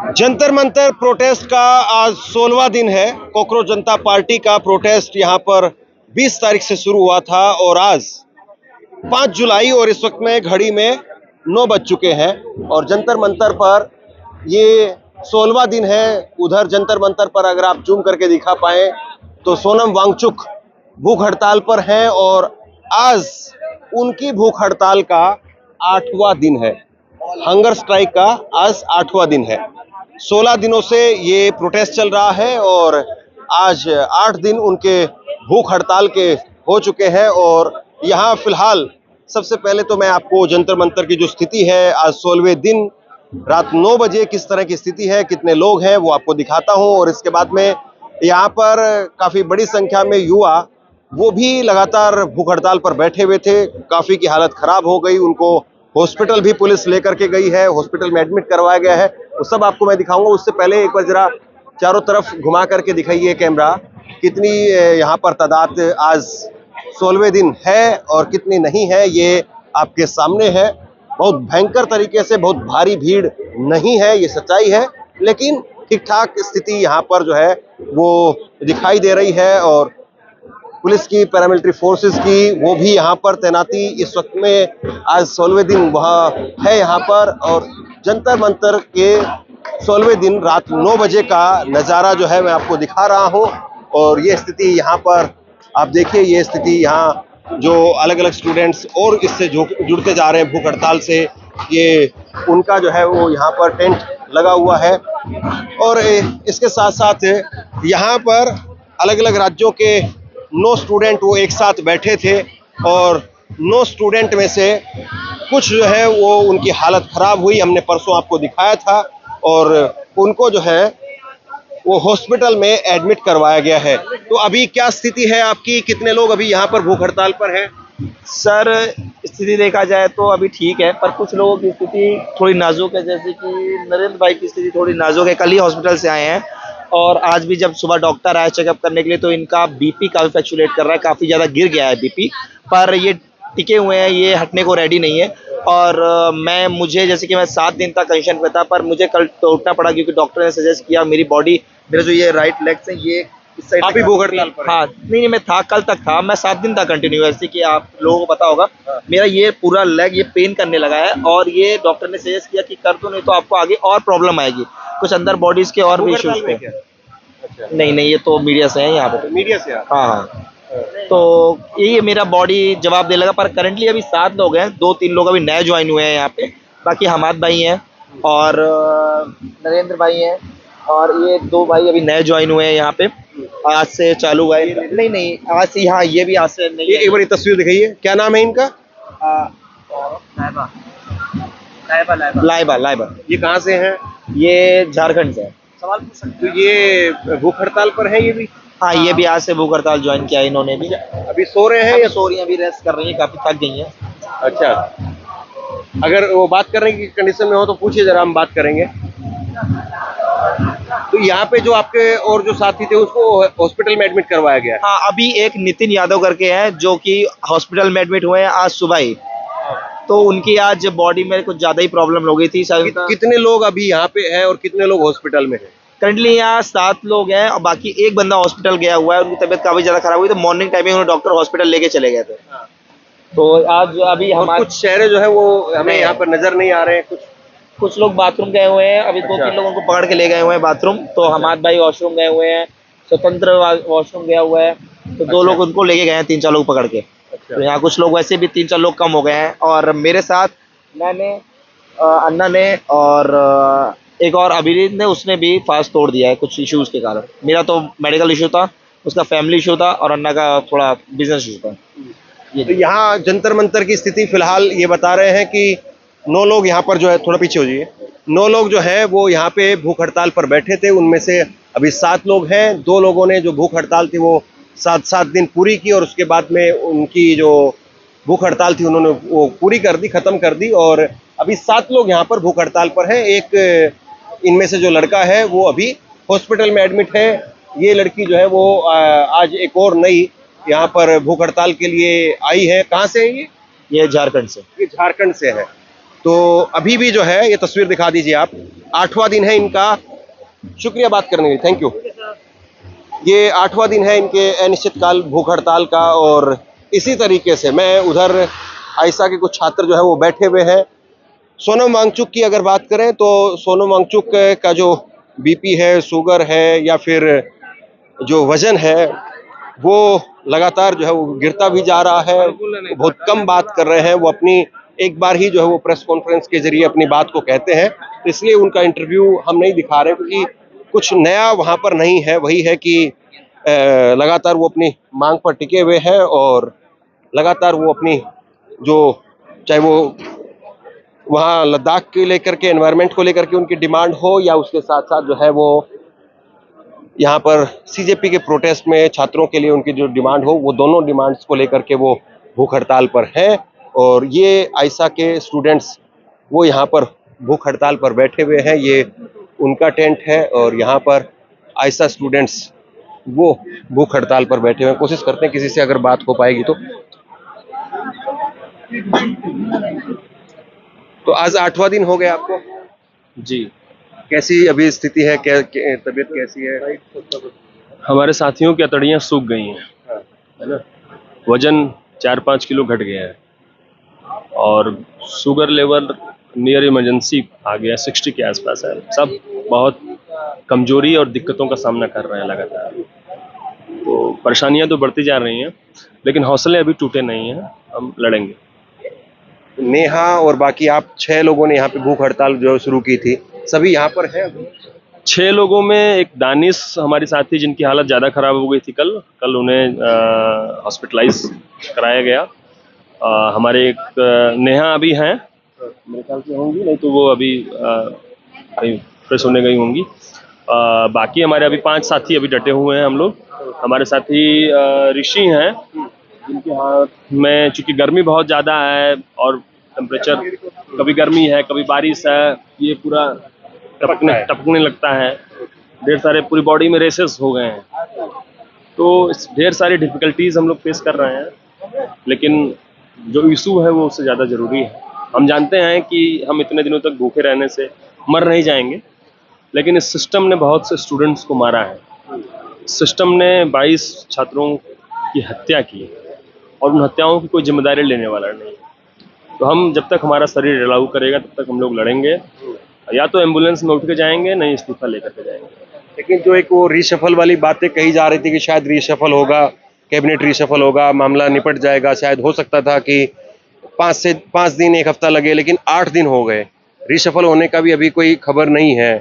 Jantar Mantar protest का आज 16वां दिन है। कॉकरोच जनता पार्टी का प्रोटेस्ट यहाँ पर 20 तारीख से शुरू हुआ था और आज 5 जुलाई और इस वक्त में घड़ी में 9 बज चुके हैं और जंतर मंतर पर ये 16वां दिन है। उधर जंतर मंतर पर अगर आप जूम करके दिखा पाए तो सोनम वांगचुक भूख हड़ताल पर हैं और आज उनकी भूख हड़ताल का 8वां दिन है। हंगर स्ट्राइक का आज 8वां दिन है। 16 दिनों से ये प्रोटेस्ट चल रहा है और आज 8 दिन उनके भूख हड़ताल के हो चुके हैं। और यहाँ फिलहाल सबसे पहले तो मैं आपको जंतर मंतर की जो स्थिति है आज 16वें दिन रात 9 बजे किस तरह की स्थिति है, कितने लोग हैं, वो आपको दिखाता हूँ। और इसके बाद में यहाँ पर काफ़ी बड़ी संख्या में युवा वो भी लगातार भूख हड़ताल पर बैठे हुए थे। काफ़ी की हालत खराब हो गई, उनको हॉस्पिटल भी पुलिस लेकर के गई है, हॉस्पिटल में एडमिट करवाया गया है। वो सब आपको मैं दिखाऊंगा। उससे पहले एक बार जरा चारों तरफ घुमा करके दिखाइए कैमरा, कितनी यहाँ पर तादाद आज 16वें दिन है और कितनी नहीं है ये आपके सामने है। बहुत भयंकर तरीके से बहुत भारी भीड़ नहीं है, ये सच्चाई है, लेकिन ठीक ठाक स्थिति यहाँ पर जो है वो दिखाई दे रही है। और पुलिस की, पैरामिलिट्री फोर्सेस की वो भी यहाँ पर तैनाती इस वक्त में आज 16वें दिन वहाँ है यहाँ पर। और जंतर मंतर के 16वें दिन रात 9 बजे का नज़ारा जो है मैं आपको दिखा रहा हूँ। और ये स्थिति यहाँ पर आप देखिए, ये स्थिति यहाँ जो अलग अलग स्टूडेंट्स और इससे जुड़ते जा रहे हैं भूख हड़ताल से, ये उनका जो है वो यहाँ पर टेंट लगा हुआ है। और इसके साथ साथ यहाँ पर अलग अलग राज्यों के 9 स्टूडेंट वो एक साथ बैठे थे और 9 स्टूडेंट में से कुछ जो है वो उनकी हालत खराब हुई, हमने परसों आपको दिखाया था। और उनको जो है वो हॉस्पिटल में एडमिट करवाया गया है। तो अभी क्या स्थिति है आपकी, कितने लोग अभी यहाँ पर भूख हड़ताल पर हैं? सर, स्थिति देखा जाए तो अभी ठीक है, पर कुछ लोगों की स्थिति थोड़ी नाजुक है। जैसे कि नरेंद्र भाई की स्थिति थोड़ी नाजुक है, कल ही हॉस्पिटल से आए हैं और आज भी जब सुबह डॉक्टर आए चेकअप करने के लिए तो इनका बीपी काफ़ी फ्लक्चुएट कर रहा है, काफ़ी ज़्यादा गिर गया है बीपी, पर ये टिके हुए हैं, ये हटने को रेडी नहीं है। और मुझे जैसे कि मैं 7 दिन तक कंडीशन पे था, पर मुझे कल तो उठना पड़ा क्योंकि डॉक्टर ने सजेस्ट किया, मेरी बॉडी, मेरे जो ये राइट लेग्स हैं ये इस साइड आप ही भूख हड़ताल पर? हाँ, नहीं, मैं था, कल तक था, मैं 7 दिन तक कंटिन्यू, जैसे कि आप लोगों को पता होगा। मेरा ये पूरा लेग ये पेन करने लगा है और ये डॉक्टर ने सजेस्ट किया कि कर दो, नहीं तो आपको आगे और प्रॉब्लम आएगी, कुछ अंदर बॉडीज के और भी इश्यूज थे। अच्छा। नहीं, ये तो मीडिया से है यहाँ पे। मीडिया से? हाँ। तो यही मेरा बॉडी जवाब दे लगा। पर करंटली अभी 7 लोग हैं, 2-3 लोग अभी नए ज्वाइन हुए हैं यहाँ पे, बाकी हमाद भाई हैं और नरेंद्र भाई हैं और ये 2 भाई अभी नए ज्वाइन हुए हैं यहाँ पे, आज से चालू हुआ है। नहीं, आज से, हाँ, ये भी आज से नहीं। एक बार तस्वीर दिखाइए, क्या नाम है इनका? लाइबा। ये कहाँ से हैं? ये झारखंड से है। तो ये भूख हड़ताल पर है ये भी? हाँ, ये भी आज से भूख हड़ताल ज्वाइन किया इन्होंने भी। अभी सो रहे हैं या सो रही हैं, अभी रेस्ट कर रही हैं, काफी थक गई हैं। अच्छा, अगर वो बात करने की कंडीशन में हो तो पूछिए जरा, हम बात करेंगे। तो यहाँ पे जो आपके और जो साथी थे उसको हॉस्पिटल में एडमिट करवाया गया है? हाँ, अभी एक नितिन यादव करके हैं जो कि हॉस्पिटल में एडमिट हुए हैं आज सुबह ही। तो उनकी आज बॉडी में कुछ ज्यादा ही प्रॉब्लम हो गई थी। कितने लोग अभी यहाँ पे हैं और कितने लोग हॉस्पिटल में हैं? करंटली यहाँ 7 लोग हैं और बाकी एक बंदा हॉस्पिटल गया हुआ है, उनकी तबीयत काफी ज्यादा खराब हुई तो मॉर्निंग टाइम में उन्हें डॉक्टर हॉस्पिटल लेके चले गए थे। तो आज अभी हमारे कुछ चेहरे जो है वो हमें यहाँ पर नजर नहीं आ रहे हैं। कुछ लोग बाथरूम गए हुए हैं, अभी 2-3 लोगों को पकड़ के ले गए हुए हैं बाथरूम। तो हमाद भाई वॉशरूम गए हुए हैं, स्वतंत्र वॉशरूम गया हुआ है, तो 2 लोग उनको लेके गए हैं, 3-4 लोग पकड़ के। तो यहाँ कुछ लोग वैसे भी 3-4 लोग कम हो गए हैं। और मेरे साथ मैंने, अन्ना ने और एक और अभिजीत ने, उसने भी फास्ट तोड़ दिया है कुछ इश्यूज के कारण। मेरा तो मेडिकल इशू था, उसका फैमिली इशू था और अन्ना का थोड़ा बिजनेस इशू था। तो यहाँ जंतर मंतर की स्थिति फिलहाल ये बता रहे हैं कि 9 लोग यहाँ पर जो है, थोड़ा पीछे हो जाइए, 9 लोग जो है वो यहाँ पे भूख हड़ताल पर बैठे थे। उनमें से अभी 7 लोग हैं। 2 लोगों ने जो भूख हड़ताल थी वो 7 दिन पूरी की और उसके बाद में उनकी जो भूख हड़ताल थी उन्होंने वो पूरी कर दी, ख़त्म कर दी। और अभी 7 लोग यहाँ पर भूख हड़ताल पर हैं। एक इनमें से जो लड़का है वो अभी हॉस्पिटल में एडमिट है। ये लड़की जो है वो आज एक और नई यहाँ पर भूख हड़ताल के लिए आई है। कहाँ से है ये? ये झारखंड से। ये झारखंड से है। तो अभी भी जो है, ये तस्वीर दिखा दीजिए आप, 8वां दिन है इनका। शुक्रिया बात करने के लिए, थैंक यू। ये 8वां दिन है इनके अनिश्चितकाल भूख हड़ताल का, और इसी तरीके से मैं उधर आयशा के कुछ छात्र जो है वो बैठे हुए हैं। सोनम वांगचुक की अगर बात करें तो सोनम वांगचुक का जो बीपी है, शुगर है, या फिर जो वजन है, वो लगातार जो है वो गिरता भी जा रहा है। बहुत कम बात कर रहे हैं वो, अपनी एक बार ही जो है वो प्रेस कॉन्फ्रेंस के जरिए अपनी बात को कहते हैं, तो इसलिए उनका इंटरव्यू हम नहीं दिखा रहे, क्योंकि कुछ नया वहाँ पर नहीं है। वही है कि लगातार वो अपनी मांग पर टिके हुए हैं, और लगातार वो अपनी जो, चाहे वो वहाँ लद्दाख के लेकर के, एनवायरनमेंट को लेकर के उनकी डिमांड हो, या उसके साथ साथ जो है वो यहाँ पर सीजेपी के प्रोटेस्ट में छात्रों के लिए उनकी जो डिमांड हो, वो दोनों डिमांड्स को लेकर के वो भूख हड़ताल पर हैं। और ये आयशा के स्टूडेंट्स वो यहाँ पर भूख हड़ताल पर बैठे हुए हैं। ये उनका टेंट है, और यहाँ पर आयशा स्टूडेंट्स वो भूख हड़ताल पर बैठे हुए हैं। कोशिश करते हैं किसी से अगर बात हो पाएगी तो आज 8वां दिन हो गया आपको जी। कैसी अभी स्थिति है, क्या तबीयत कैसी है? हमारे साथियों की अतड़ियाँ सूख गई हैं, है ना। वजन 4-5 किलो घट गया है, और शुगर लेवल नियर इमरजेंसी आ गया, 60 के आसपास है। सब बहुत कमजोरी और दिक्कतों का सामना कर रहे हैं लगातार। तो परेशानियां तो बढ़ती जा रही हैं, लेकिन हौसले अभी टूटे नहीं हैं, हम लड़ेंगे। नेहा और बाकी आप 6 लोगों ने यहाँ पे भूख हड़ताल जो शुरू की थी, सभी यहाँ पर है अभी? 6 लोगों में एक दानिश हमारी साथी, जिनकी हालत ज़्यादा खराब हो गई थी कल उन्हें हॉस्पिटलाइज कराया गया। हमारे एक नेहा अभी हैं, मेरे ख्याल से होंगी, नहीं तो वो अभी कहीं फ्रेश होने गई होंगी। बाकी हमारे अभी 5 साथी अभी डटे हुए हैं हम लोग। हमारे साथी ऋषि हैं, जिनके हाथ में चूंकि गर्मी बहुत ज़्यादा है, और टेम्परेचर कभी गर्मी है कभी बारिश है, ये पूरा टपकने लगता है। ढेर सारे पूरी बॉडी में रेसेस हो गए हैं, तो ढेर सारी डिफिकल्टीज हम लोग फेस कर रहे हैं, लेकिन जो इशू है वो उससे ज़्यादा ज़रूरी है। हम जानते हैं कि हम इतने दिनों तक भूखे रहने से मर नहीं जाएंगे, लेकिन इस सिस्टम ने बहुत से स्टूडेंट्स को मारा है। सिस्टम ने 22 छात्रों की हत्या की, और उन हत्याओं की कोई जिम्मेदारी लेने वाला नहीं। तो हम जब तक हमारा शरीर अलाउ करेगा तब तक हम लोग लड़ेंगे, या तो एम्बुलेंस में उठ के जाएंगे, नहीं इस्तीफा लेकर के जाएंगे। लेकिन जो एक वो रीशफल वाली बातें कही जा रही थी कि शायद रीशफल होगा, कैबिनेट रीशफल होगा, मामला निपट जाएगा, शायद हो सकता था कि 5 दिन 1 हफ्ता लगे, लेकिन 8 दिन हो गए, रीशफल होने का भी अभी कोई खबर नहीं है।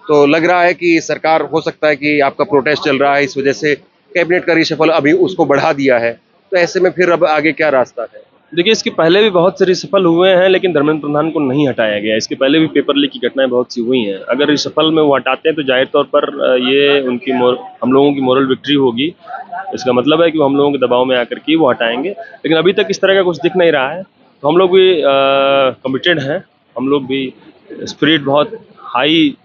तो लग रहा है कि सरकार, हो सकता है कि आपका प्रोटेस्ट चल रहा है, इस वजह से कैबिनेट का रीशफल अभी उसको बढ़ा दिया है। तो ऐसे में फिर अब आगे क्या रास्ता है? देखिए, इसके पहले भी बहुत से रिशफल हुए हैं, लेकिन धर्मेंद्र प्रधान को नहीं हटाया गया। इसके पहले भी पेपर लीक की घटनाएं बहुत सी हुई हैं। अगर रिशफल में वो हटाते हैं तो जाहिर तौर पर ये उनकी हम लोगों की मोरल विक्ट्री होगी। इसका मतलब है कि वो हम लोगों के दबाव में आकर के वो हटाएंगे, लेकिन अभी तक इस तरह का कुछ दिख नहीं रहा है। तो हम लोग भी कमिटेड हैं, हम लोग भी स्पिरिट बहुत हाई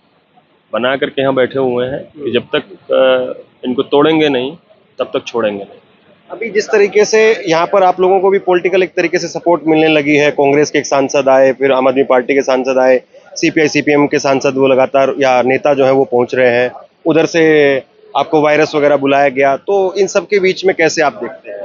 बना करके यहाँ बैठे हुए हैं कि जब तक इनको तोड़ेंगे नहीं तब तक छोड़ेंगे नहीं। अभी जिस तरीके से यहाँ पर आप लोगों को भी पॉलिटिकल एक तरीके से सपोर्ट मिलने लगी है, कांग्रेस के एक सांसद आए, फिर आम आदमी पार्टी के सांसद आए, सीपीआई सीपीएम के सांसद वो लगातार, या नेता जो है वो पहुंच रहे हैं, उधर से आपको वायरस वगैरह बुलाया गया, तो इन सब के बीच में कैसे आप देखते हैं?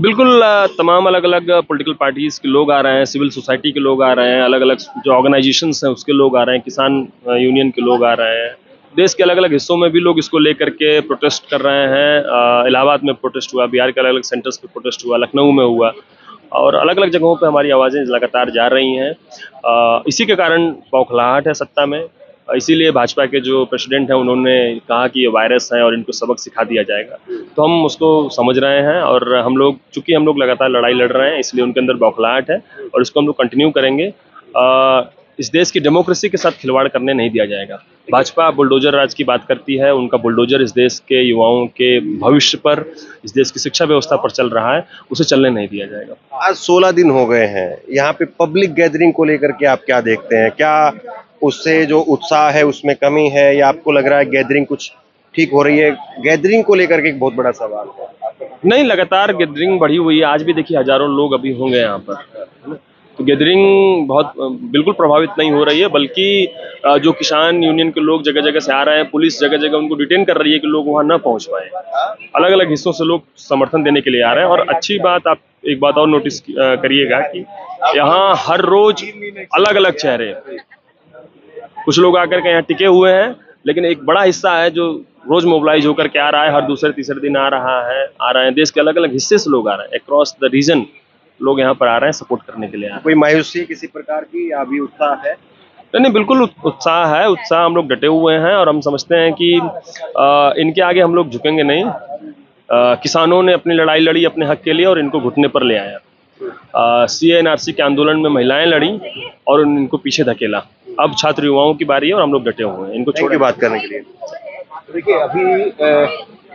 बिल्कुल, तमाम अलग अलग पॉलिटिकल पार्टीज़ के लोग आ रहे हैं, सिविल सोसाइटी के लोग आ रहे हैं, अलग अलग जो ऑर्गेनाइजेशंस हैं उसके लोग आ रहे हैं, किसान यूनियन के लोग आ रहे हैं। देश के अलग अलग हिस्सों में भी लोग इसको लेकर के प्रोटेस्ट कर रहे हैं। इलाहाबाद में प्रोटेस्ट हुआ, बिहार के अलग अलग सेंटर्स पे प्रोटेस्ट हुआ, लखनऊ में हुआ, और अलग अलग जगहों पे हमारी आवाज़ें लगातार जा रही हैं। इसी के कारण बौखलाहट है सत्ता में। इसीलिए भाजपा के जो प्रेसिडेंट हैं उन्होंने कहा कि ये वायरस है और इनको सबक सिखा दिया जाएगा। तो हम उसको समझ रहे हैं, और हम लोग चूँकि हम लोग लगातार लड़ाई लड़ रहे हैं, इसलिए उनके अंदर बौखलाहट है, और इसको हम लोग कंटिन्यू करेंगे। इस देश की डेमोक्रेसी के साथ खिलवाड़ करने नहीं दिया जाएगा। भाजपा बुलडोजर राज की बात करती है, उनका बुलडोजर इस देश के युवाओं के भविष्य पर, इस देश की शिक्षा व्यवस्था पर चल रहा है, उसे चलने नहीं दिया जाएगा। आज 16 दिन हो गए हैं, यहाँ पे पब्लिक गैदरिंग को लेकर के आप क्या देखते हैं? क्या उससे जो उत्साह है उसमें कमी है, या आपको लग रहा है गैदरिंग कुछ ठीक हो रही है? गैदरिंग को लेकर के एक बहुत बड़ा सवाल है। नहीं, लगातार गैदरिंग बढ़ी हुई है। आज भी देखिए हजारों लोग अभी होंगे यहाँ पर, तो गैदरिंग बहुत बिल्कुल प्रभावित नहीं हो रही है, बल्कि जो किसान यूनियन के लोग जगह जगह से आ रहे हैं, पुलिस जगह जगह उनको डिटेन कर रही है कि लोग वहाँ ना पहुँच पाए। अलग अलग हिस्सों से लोग समर्थन देने के लिए आ रहे हैं। और अच्छी बात, आप एक बात और नोटिस करिएगा कि यहाँ हर रोज अलग अलग चेहरे, कुछ लोग आकर के यहाँ टिके हुए हैं, लेकिन एक बड़ा हिस्सा है जो रोज मोबिलाइज होकर के आ रहा है, हर दूसरे तीसरे दिन आ रहे हैं। देश के अलग अलग हिस्से से लोग आ रहे हैं, अक्रॉस द रीजन लोग यहाँ पर आ रहे हैं, सपोर्ट करने के लिए आ रहे हैं। कोई मायूसी किसी प्रकार की या अभी उत्साह है? नहीं, बिल्कुल उत्साह है, उत्साह, हम लोग डटे हुए हैं और हम समझते हैं कि इनके आगे हम लोग झुकेंगे नहीं। किसानों ने अपनी लड़ाई लड़ी अपने हक के लिए और इनको घुटने पर ले आया। CA/NRC के आंदोलन में महिलाएं लड़ी और इनको पीछे धकेला। अब छात्र युवाओं की बारी है और हम लोग डटे हुए हैं इनको छोड़ के बात करने के लिए। देखिए, अभी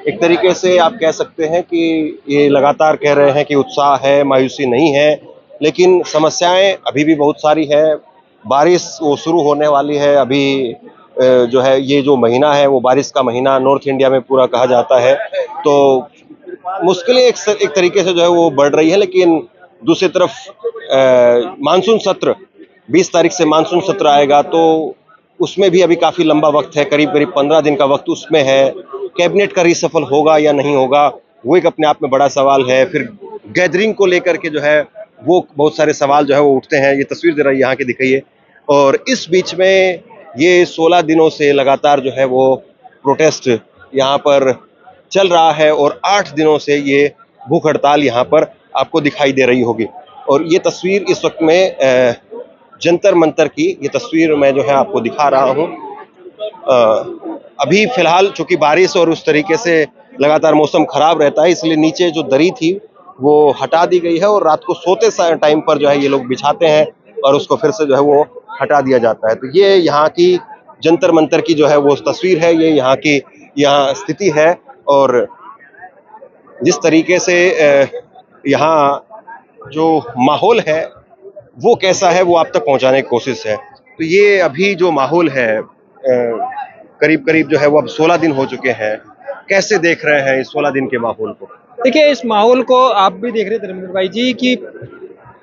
एक तरीके से आप कह सकते हैं कि ये लगातार कह रहे हैं कि उत्साह है, मायूसी नहीं है, लेकिन समस्याएं अभी भी बहुत सारी है। बारिश वो शुरू होने वाली है अभी, जो है ये जो महीना है वो बारिश का महीना नॉर्थ इंडिया में पूरा कहा जाता है, तो मुश्किलें एक तरीके से जो है वो बढ़ रही है। लेकिन दूसरी तरफ मानसून सत्र 20 तारीख से मानसून सत्र आएगा, तो उसमें भी अभी काफ़ी लंबा वक्त है, करीब 15 दिन का वक्त उसमें है। कैबिनेट का रिसफल होगा या नहीं होगा, वो एक अपने आप में बड़ा सवाल है। फिर गैदरिंग को लेकर के जो है वो बहुत सारे सवाल जो है वो उठते हैं। ये तस्वीर जरा यहाँ की दिखाइए। और इस बीच में ये 16 दिनों से लगातार जो है वो प्रोटेस्ट यहाँ पर चल रहा है और 8 दिनों से ये भूख हड़ताल यहाँ पर आपको दिखाई दे रही होगी। और ये तस्वीर इस वक्त में जंतर मंतर की ये तस्वीर मैं जो है आपको दिखा रहा हूँ। अभी फिलहाल चूंकि बारिश और उस तरीके से लगातार मौसम खराब रहता है, इसलिए नीचे जो दरी थी वो हटा दी गई है और रात को सोते टाइम पर जो है ये लोग बिछाते हैं और उसको फिर से जो है वो हटा दिया जाता है। तो ये यहाँ की जंतर मंतर की जो है वो तस्वीर है, ये यहाँ की स्थिति है। और जिस तरीके से यहाँ जो माहौल है वो कैसा है वो आप तक पहुंचाने की कोशिश है। तो ये अभी जो माहौल है करीब करीब जो है वो अब 16 दिन हो चुके हैं। कैसे देख रहे हैं इस 16 दिन के माहौल को? देखिए, इस माहौल को आप भी देख रहे हैं धर्मेंद्र भाई जी कि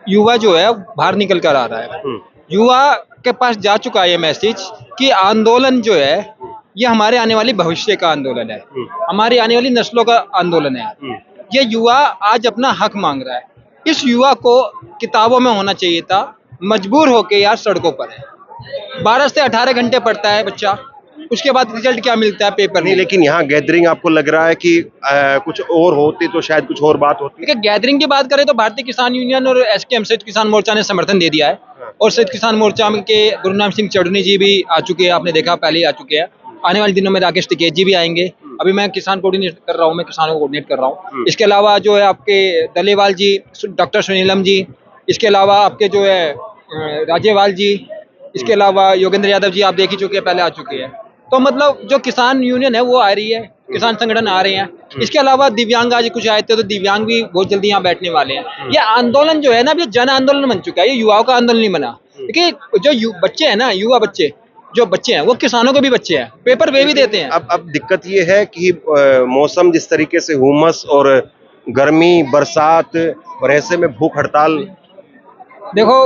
युवा जो है बाहर निकल कर आ रहा है। युवा के पास जा चुका है ये मैसेज कि आंदोलन जो है ये हमारे आने वाली भविष्य का आंदोलन है, हमारी आने वाली नस्लों का आंदोलन है। ये युवा आज अपना हक मांग रहा है। इस युवा को किताबों में होना चाहिए था, मजबूर होके यार सड़कों पर है। 12 से 18 घंटे पढ़ता है बच्चा, उसके बाद रिजल्ट क्या मिलता है पेपर नहीं, में। लेकिन यहाँ गैदरिंग आपको लग रहा है कि कुछ और होती तो शायद कुछ और बात होती। देखिए, गैदरिंग की बात करें तो भारतीय किसान यूनियन और SKM संयुक्त किसान मोर्चा ने समर्थन दे दिया है। और संयुक्त किसान मोर्चा के गुरुनाम सिंह चौधरी जी भी आ चुके हैं, आपने देखा पहले ही आ चुके हैं। आने वाले दिनों में राकेश टिकैत जी भी आएंगे। अभी मैं किसान कोऑर्डिनेट कर रहा हूँ, मैं किसानों को कोऑर्डिनेट कर रहा हूँ। इसके अलावा जो है आपके दलेवाल जी, डॉक्टर सुनीलम जी, इसके अलावा आपके जो है राजेवाल जी, इसके अलावा योगेंद्र यादव जी आप देख ही चुके हैं, पहले आ चुके हैं। तो मतलब जो किसान यूनियन है वो आ रही है, किसान संगठन आ रहे हैं। इसके अलावा दिव्यांग आज कुछ आए थे, तो दिव्यांग भी बहुत जल्दी यहाँ बैठने वाले हैं। ये आंदोलन जो है ना, ये जन आंदोलन बन चुका है, ये युवाओं का आंदोलन नहीं बना। देखिए, जो बच्चे हैं ना, युवा बच्चे जो बच्चे हैं वो किसानों के भी बच्चे हैं, पेपर वे भी देते हैं। अब दिक्कत ये है कि मौसम जिस तरीके से हुमस और गर्मी, बरसात और ऐसे में भूख हड़ताल। देखो,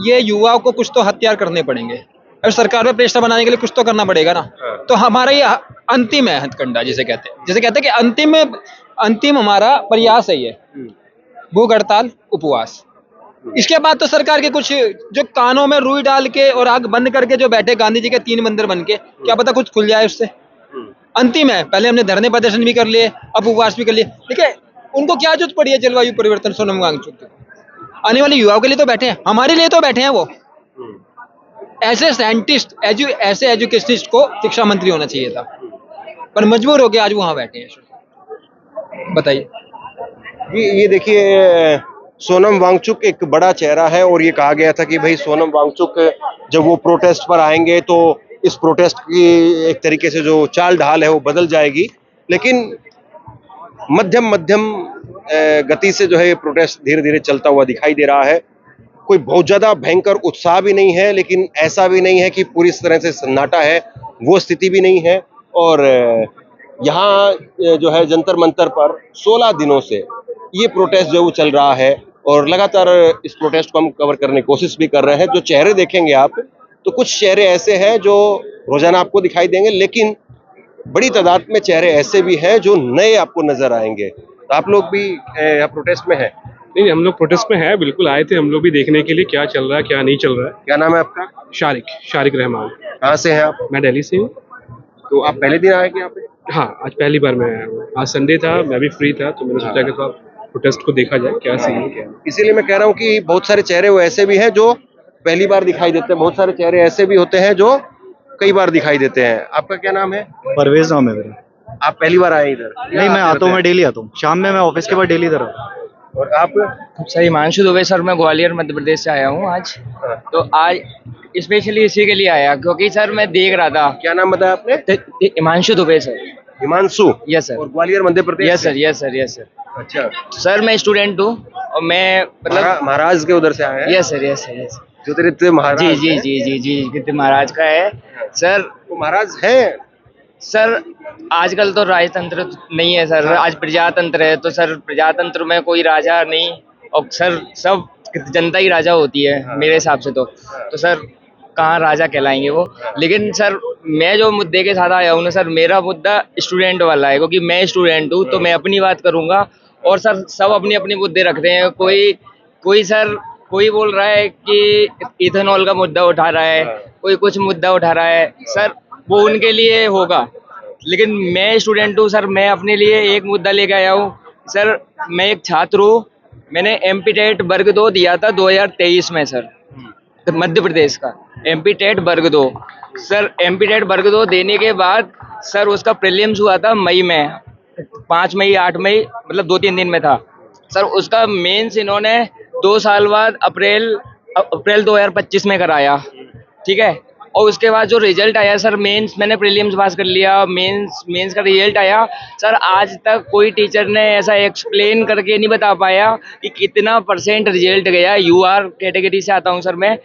ये युवाओं को कुछ तो हथियार करने पड़ेंगे और सरकार पे प्रेशर बनाने के लिए कुछ तो करना पड़ेगा ना। तो हमारा ये अंतिम है हथकंडा, जिसे कहते हैं कि अंतिम हमारा प्रयास है ये भूख हड़ताल, उपवास। इसके बाद तो सरकार के कुछ जो कानों में रुई डाल के और आग बंद करके जो बैठे गांधी जी के 3 मंदिर बन के, क्या पता कुछ खुल जाए उससे। अंतिम है, पहले हमने धरने प्रदर्शन भी कर लिए, अब उपवास भी कर लिए। देखिए, उनको क्या जरूरत पड़ी है जलवायु परिवर्तन, सोनम वांगचुक आने वाले युवाओं के लिए तो बैठे हैं, हमारे लिए तो बैठे हैं वो। ऐसे साइंटिस्ट, ऐसे एजुकेशनिस्ट को शिक्षा मंत्री होना चाहिए था, पर मजबूर होके आज वहां बैठे हैं। बताइए। ये देखिए, सोनम वांगचुक एक बड़ा चेहरा है और ये कहा गया था कि भाई सोनम वांगचुक जब वो प्रोटेस्ट पर आएंगे तो इस प्रोटेस्ट की एक तरीके से जो चाल ढाल है वो बदल जाएगी। लेकिन मध्यम गति से जो है ये प्रोटेस्ट धीरे धीरे चलता हुआ दिखाई दे रहा है। कोई बहुत ज्यादा भयंकर उत्साह भी नहीं है, लेकिन ऐसा भी नहीं है कि पूरी तरह से सन्नाटा है, वो स्थिति भी नहीं है। और यहाँ जो है जंतर मंतर पर 16 दिनों से ये प्रोटेस्ट जो चल रहा है, और लगातार इस प्रोटेस्ट को हम कवर करने की कोशिश भी कर रहे हैं। जो चेहरे देखेंगे आप, तो कुछ चेहरे ऐसे हैं जो रोजाना आपको दिखाई देंगे, लेकिन बड़ी तादाद में चेहरे ऐसे भी हैं जो नए आपको नजर आएंगे। तो आप लोग भी यहाँ प्रोटेस्ट में हैं? नहीं, हम लोग प्रोटेस्ट में हैं, बिल्कुल आए थे हम लोग भी देखने के लिए क्या चल रहा है क्या नहीं चल रहा है। क्या नाम है आपका? शारिक रहमान। कहाँ से हैं आप? मैं दिल्ली से हूँ। तो आप पहले दिन आए क्या यहाँ पे? हाँ, आज पहली बार मैं आया हूँ। आज संडे था, मैं भी फ्री था, तो मैंने सोचा कि थोड़ा प्रोटेस्ट को देखा जाए क्या सीन है। इसीलिए मैं कह रहा हूँ कि बहुत सारे चेहरे वो ऐसे भी हैं जो पहली बार दिखाई देते हैं, बहुत सारे चेहरे ऐसे भी होते हैं जो कई बार दिखाई देते हैं। आपका क्या नाम है? परवेज नाम है मेरा। आप पहली बार आए इधर? नहीं, मैं आता हूँ, मैं डेली आता हूँ। शाम में मैं ऑफिस के बाद डेली इधर आता हूँ। और आप? सर हिमांशु दुबे सर, मैं ग्वालियर मध्य प्रदेश से आया हूँ आज। तो आज स्पेशली इसी के लिए आया क्योंकि सर मैं देख रहा था। क्या नाम बताया आपने? Himanshu Dubey sir. Himanshu? Yes sir. और Gwalior Madhya Pradesh? Yes sir, yes sir, yes sir. अच्छा सर मैं स्टूडेंट हूँ और मैं मतलब महाराज के उधर से आए हैं? Yes sir, yes sir, yes. Jyotiraditya Maharaj? जी जी जी जी जी गिद्ध महाराज का है सर। वो महाराज है सर आजकल तो राजतंत्र नहीं है सर, आज प्रजातंत्र है। तो सर प्रजातंत्र में कोई राजा नहीं, और सर सब जनता ही राजा होती है मेरे हिसाब से। तो सर कहाँ राजा कहलाएंगे वो। लेकिन सर मैं जो मुद्दे के साथ आया हूँ ना सर, मेरा मुद्दा स्टूडेंट वाला है क्योंकि मैं स्टूडेंट हूँ। तो मैं अपनी बात करूँगा और सर सब अपनी अपनी मुद्दे रखते हैं। कोई सर कोई बोल रहा है कि इथेनॉल का मुद्दा उठा रहा है, कोई कुछ मुद्दा उठा रहा है। सर वो उनके लिए होगा, लेकिन मैं स्टूडेंट हूँ सर, मैं अपने लिए एक मुद्दा लेके आया हूँ। सर मैं एक छात्र हूँ, मैंने एमपी टेट वर्ग 2 दिया था 2023 में सर, मध्य प्रदेश का एमपी टेट वर्ग 2। सर एमपी टेट वर्ग 2 देने के बाद सर उसका प्रीलिम्स हुआ था मई में, 5 मई 8 मई, मतलब 2-3 दिन में था सर। उसका मेंस इन्होंने 2 साल बाद अप्रैल 2025 में कराया, ठीक है। और उसके बाद जो रिजल्ट आया सर, मेंस मैंने प्रीलिम्स पास कर लिया, मेंस का रिजल्ट आया सर। आज तक कोई टीचर ने ऐसा एक्सप्लेन करके नहीं बता पाया कि कितना % रिजल्ट गया। यूआर कैटेगरी से आता हूँ सर मैं,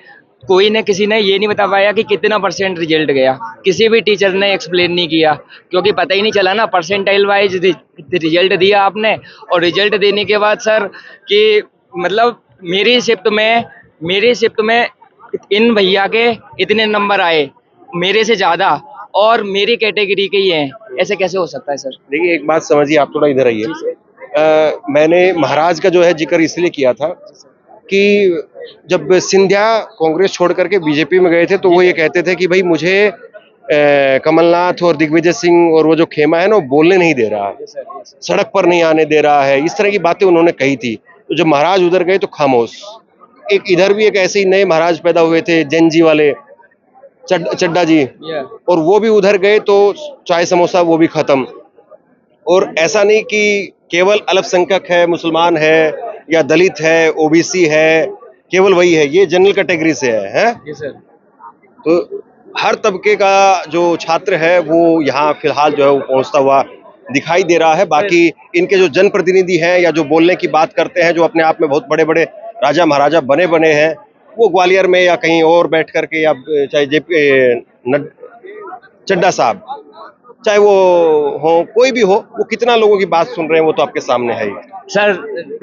कोई ने किसी ने ये नहीं बता पाया कि कितना % रिजल्ट गया। किसी भी टीचर ने एक्सप्लेन नहीं किया क्योंकि पता ही नहीं चला ना, परसेंटाइल वाइज रिजल्ट दिया आपने। और रिजल्ट देने के बाद सर कि मतलब मेरी शिफ्ट में इन भैया के इतने नंबर आए मेरे से ज़्यादा, और मेरी कैटेगरी के ही हैं। ऐसे कैसे हो सकता है सर? देखिए एक बात समझिए, आप थोड़ा इधर आइए। मैंने महाराज का जो है जिक्र इसलिए किया था कि जब सिंधिया कांग्रेस छोड़ करके बीजेपी में गए थे तो वो ये कहते थे कि भाई मुझे कमलनाथ और दिग्विजय सिंह और वो जो खेमा है ना, वो बोलने नहीं दे रहा, सड़क पर नहीं आने दे रहा है, इस तरह की बातें उन्होंने कही थी। तो जब महाराज उधर गए तो खामोश। एक इधर भी एक ऐसे ही नए महाराज पैदा हुए थे, जैन वाले, चड्डा जी, और वो भी उधर गए तो चाय समोसा वो भी खत्म। और ऐसा नहीं कि केवल अल्पसंख्यक है, मुसलमान है या दलित है, ओबीसी है, केवल वही है, ये जनरल कैटेगरी से है? जी सर। तो हर तबके का जो छात्र है वो यहाँ फिलहाल जो है वो पहुंचता हुआ दिखाई दे रहा है। बाकी इनके जो जनप्रतिनिधि हैं या जो बोलने की बात करते हैं, जो अपने आप में बहुत बड़े बड़े राजा महाराजा बने हैं, वो ग्वालियर में या कहीं और बैठ करके, या चाहे चड्डा साहब, चाहे वो हो, कोई भी हो, वो कितना लोगों की बात सुन रहे हैं वो तो आपके सामने है ही। सर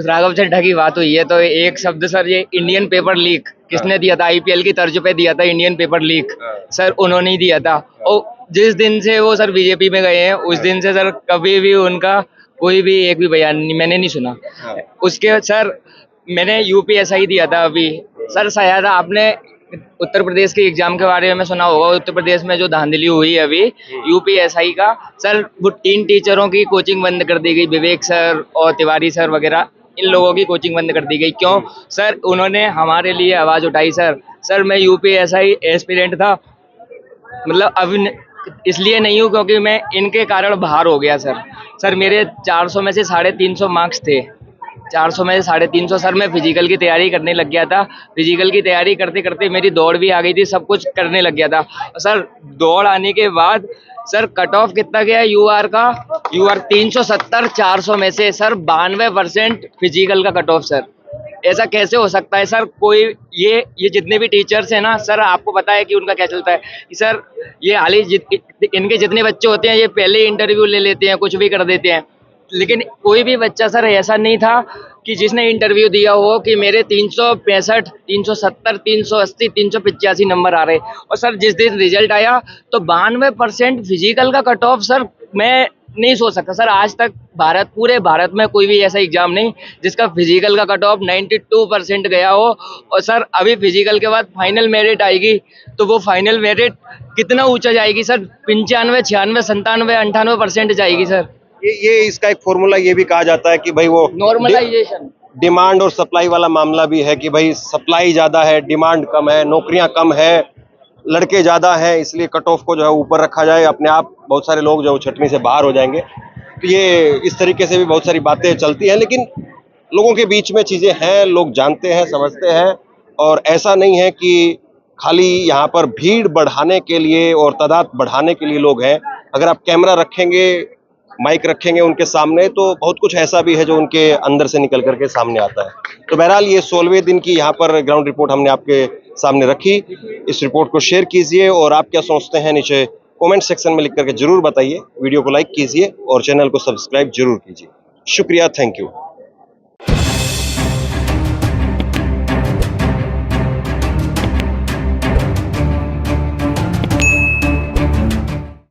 राघव चड्ढा की बात हुई है तो एक शब्द सर, ये इंडियन पेपर लीक किसने दिया था? आईपीएल की तर्ज पे दिया था इंडियन पेपर लीक सर, उन्होंने ही दिया था। और जिस दिन से वो सर बीजेपी में गए हैं उस दिन से सर कभी भी उनका कोई भी एक भी बयान मैंने नहीं सुना। उसके सर मैंने यूपीएसआई दिया था अभी सर, शायद आपने उत्तर प्रदेश के एग्जाम के बारे में सुना होगा। उत्तर प्रदेश में जो धांधली हुई है अभी यूपीएसआई का सर, वो 3 टीचरों की कोचिंग बंद कर दी गई, विवेक सर और तिवारी सर वगैरह, इन लोगों की कोचिंग बंद कर दी गई। क्यों सर? उन्होंने हमारे लिए आवाज उठाई सर मैं यूपीएसआई एस्पिरेंट था, मतलब अभी इसलिए नहीं हूँ क्योंकि मैं इनके कारण बाहर हो गया सर मेरे 400 में से 350 मार्क्स थे, 400 में से 350 सर। मैं फिजिकल की तैयारी करने लग गया था, फिजिकल की तैयारी करते करते मेरी दौड़ भी आ गई थी, सब कुछ करने लग गया था सर। दौड़ आने के बाद सर कट ऑफ कितना गया यूआर का? यूआर 370 400 में से सर 92% फिजिकल का कट ऑफ सर। ऐसा कैसे हो सकता है सर? कोई ये जितने भी टीचर्स हैं ना सर, आपको पता है कि उनका क्या चलता है कि सर ये हाल ही इनके जितने बच्चे होते हैं ये पहले इंटरव्यू ले लेते हैं, कुछ भी कर देते हैं। लेकिन कोई भी बच्चा सर ऐसा नहीं था कि जिसने इंटरव्यू दिया हो कि मेरे 365, 370, 380, 385 नंबर आ रहे। और सर जिस दिन रिजल्ट आया तो 92% फिजिकल का कट ऑफ सर मैं नहीं सोच सकता सर। आज तक पूरे भारत में कोई भी ऐसा एग्जाम नहीं जिसका फिजिकल का कट ऑफ 92% गया हो। और सर अभी फिजिकल के बाद फाइनल मेरिट आएगी तो वो फाइनल मेरिट कितना ऊंचा जाएगी सर, 95, 96, 97, 98% जाएगी सर। ये इसका एक फॉर्मूला ये भी कहा जाता है कि भाई वो नॉर्मलाइजेशन। डिमांड और सप्लाई वाला मामला भी है कि भाई सप्लाई ज्यादा है, डिमांड कम है, नौकरियां कम है, लड़के ज्यादा हैं, इसलिए कट ऑफ को जो है ऊपर रखा जाए। अपने आप बहुत सारे लोग जो छटनी से बाहर हो जाएंगे। तो ये इस तरीके से भी बहुत सारी बातें चलती हैं, लेकिन लोगों के बीच में चीजें हैं, लोग जानते हैं, समझते हैं। और ऐसा नहीं है कि खाली यहाँ पर भीड़ बढ़ाने के लिए और तादाद बढ़ाने के लिए लोग हैं। अगर आप कैमरा रखेंगे, माइक रखेंगे उनके सामने, तो बहुत कुछ ऐसा भी है जो उनके अंदर से निकल करके सामने आता है। तो बहरहाल ये 16वें दिन की यहाँ पर ग्राउंड रिपोर्ट हमने आपके सामने रखी। इस रिपोर्ट को शेयर कीजिए और आप क्या सोचते हैं नीचे कमेंट सेक्शन में लिख करके जरूर बताइए। वीडियो को लाइक कीजिए और चैनल को सब्सक्राइब जरूर कीजिए। शुक्रिया, थैंक यू।